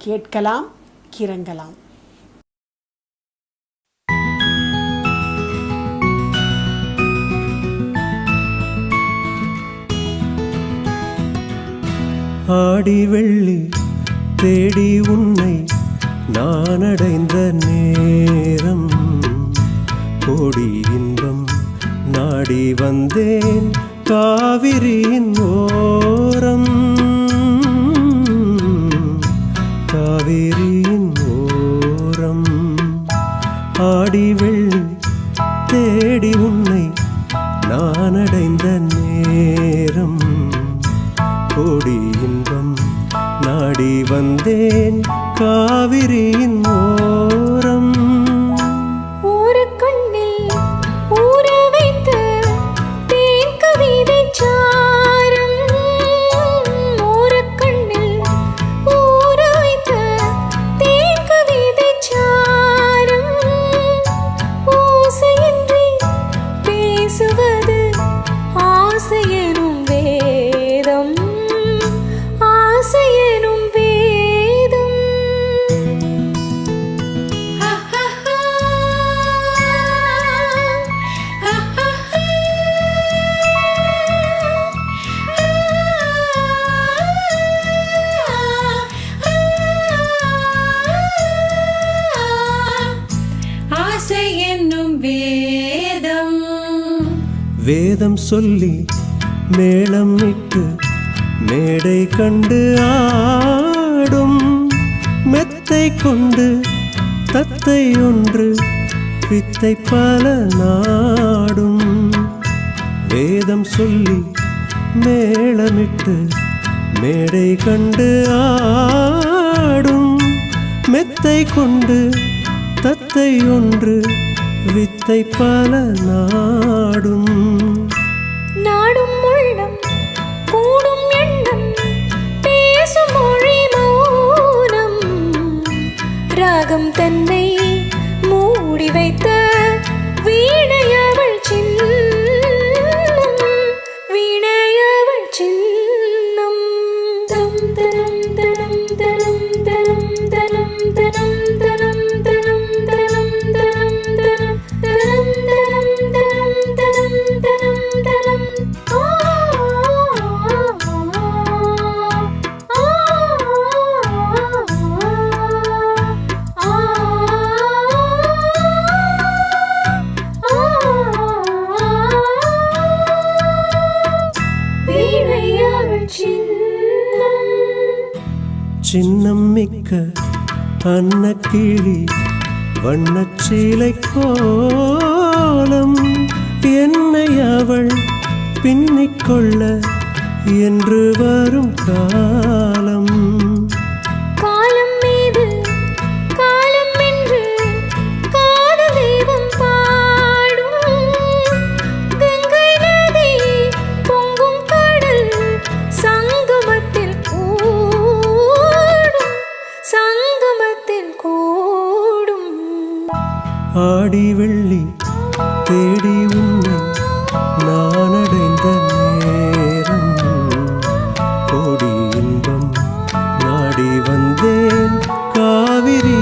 கேட்கலாம், கிறங்கலாம். ஆடி வெள்ளி தேடி உன்னை நான் அடைந்த நேரம், கோடி இன்பம் நாடி வந்தேன் காவிரியின் ஓரம், காவிரியின் ஓரம். ஆடி வெள்ளி தேடி உன்னை நான் அடைந்த நேரம், கோடி இன்பம் நாடி வந்தேன் காவிரியின் ஓரம். வேதம் சொல்லி மேளம் இட்டு மேடை கண்டு ஆடும், மெத்தை கொண்டு தத்தை ஒன்று வித்தை பல நாடும். வேதம் சொல்லி மேளமிட்டு மேடை கண்டு ஆடும், மெத்தை கொண்டு தத்தை ஒன்று வித்தை பல நாடும். நாடும் உள்ளம் கூடும் எண்ணம் பேசும் மொழி மௌனம், ராகம் தன்னை மூடி வைத்த வீணையவள் சின்னம், வீணையவள் சின்னம். தம் தரம் தரம் தரம் தரம் தரம் தரம் தரம் தரம் தரம் தரம் தரம் தரம் தரம் தரம் தரம். சின்னம் மிக்க அன்னக்கிளி வண்ணச்சீலை கோலம், என்னை அவள் பின்னிக்கொள்ள என்று வரும் காலம். காலம் மீது காலம் என்று காதல் தெய்வம் பாடும், கங்கை நதி பொங்கும் கடல் சங்கமத்தில் கூடும், சங்கமத்தில் கூடும். ஆடி வெள்ளி தேடி உன்னை நான் அடைந்த நேரம், கோடி இன்பம் நாடி வந்தேன் காவிரி